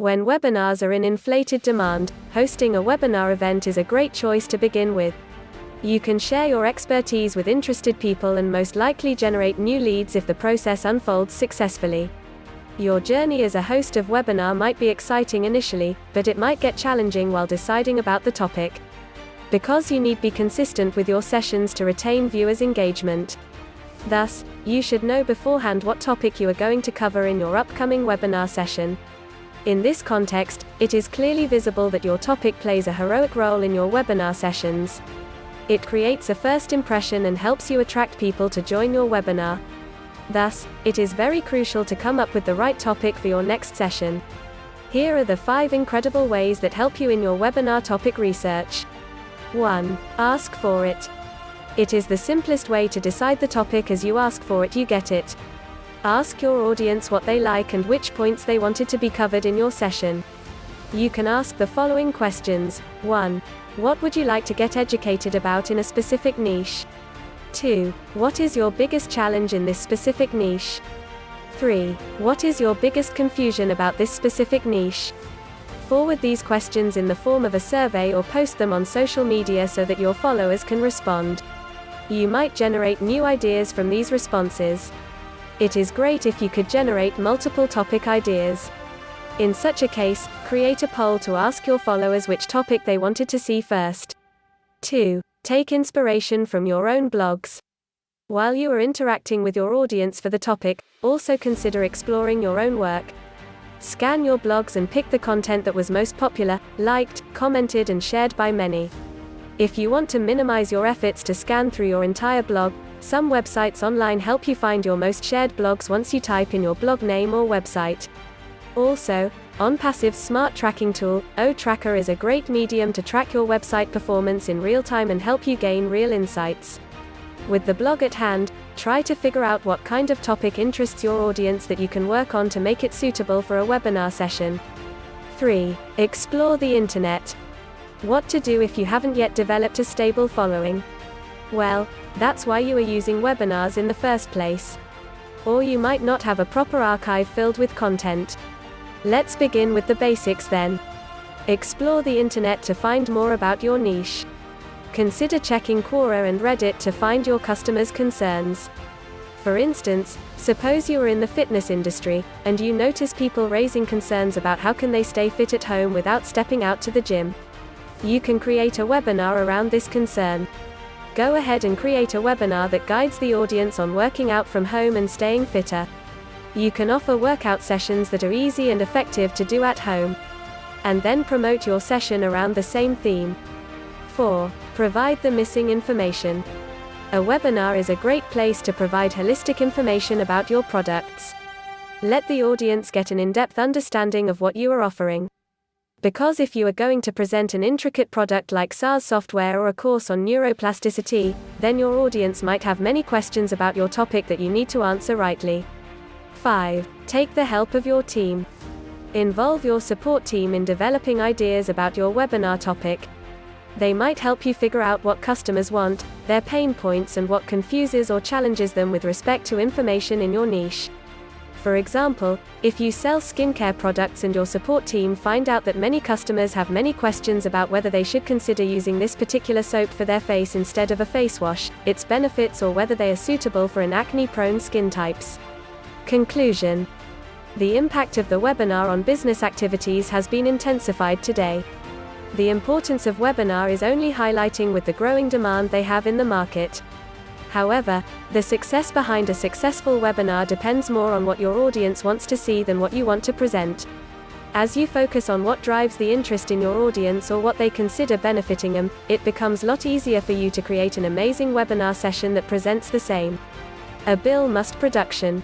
When webinars are in inflated demand, hosting a webinar event is a great choice to begin with. You can share your expertise with interested people and most likely generate new leads if the process unfolds successfully. Your journey as a host of webinar might be exciting initially, but it might get challenging while deciding about the topic. Because you need to be consistent with your sessions to retain viewers' engagement. Thus, you should know beforehand what topic you are going to cover in your upcoming webinar session. In this context, it is clearly visible that your topic plays a heroic role in your webinar sessions. It creates a first impression and helps you attract people to join your webinar. Thus, it is very crucial to come up with the right topic for your next session. Here are the 5 incredible ways that help you in your webinar topic research. 1. Ask for it. It is the simplest way to decide the topic. As you ask for it, you get it. Ask your audience what they like and which points they wanted to be covered in your session. You can ask the following questions. 1. What would you like to get educated about in a specific niche? 2. What is your biggest challenge in this specific niche? 3. What is your biggest confusion about this specific niche? Forward these questions in the form of a survey or post them on social media so that your followers can respond. You might generate new ideas from these responses. It is great if you could generate multiple topic ideas. In such a case, create a poll to ask your followers which topic they wanted to see first. 2. Take inspiration from your own blogs. While you are interacting with your audience for the topic, also consider exploring your own work. Scan your blogs and pick the content that was most popular, liked, commented, and shared by many. If you want to minimize your efforts to scan through your entire blog, some websites online help you find your most shared blogs once you type in your blog name or website. Also, Onpassive's smart tracking tool, O-Tracker, is a great medium to track your website performance in real time and help you gain real insights. With the blog at hand, try to figure out what kind of topic interests your audience that you can work on to make it suitable for a webinar session. 3. Explore the internet. What to do if you haven't yet developed a stable following? Well, that's why you are using webinars in the first place. Or you might not have a proper archive filled with content. Let's begin with the basics then. Explore the internet to find more about your niche. Consider checking Quora and Reddit to find your customers' concerns. For instance, suppose you are in the fitness industry, and you notice people raising concerns about how can they stay fit at home without stepping out to the gym. You can create a webinar around this concern. Go ahead and create a webinar that guides the audience on working out from home and staying fitter. You can offer workout sessions that are easy and effective to do at home. And then promote your session around the same theme. 4. Provide the missing information. A webinar is a great place to provide holistic information about your products. Let the audience get an in-depth understanding of what you are offering. Because if you are going to present an intricate product like SaaS software or a course on neuroplasticity, then your audience might have many questions about your topic that you need to answer rightly. 5. Take the help of your team. Involve your support team in developing ideas about your webinar topic. They might help you figure out what customers want, their pain points, and what confuses or challenges them with respect to information in your niche. For example, if you sell skincare products and your support team find out that many customers have many questions about whether they should consider using this particular soap for their face instead of a face wash, its benefits, or whether they are suitable for an acne-prone skin types. Conclusion. The impact of the webinar on business activities has been intensified today. The importance of webinar is only highlighting with the growing demand they have in the market. However, the success behind a successful webinar depends more on what your audience wants to see than what you want to present. As you focus on what drives the interest in your audience or what they consider benefiting them, it becomes a lot easier for you to create an amazing webinar session that presents the same. A Bill Must production.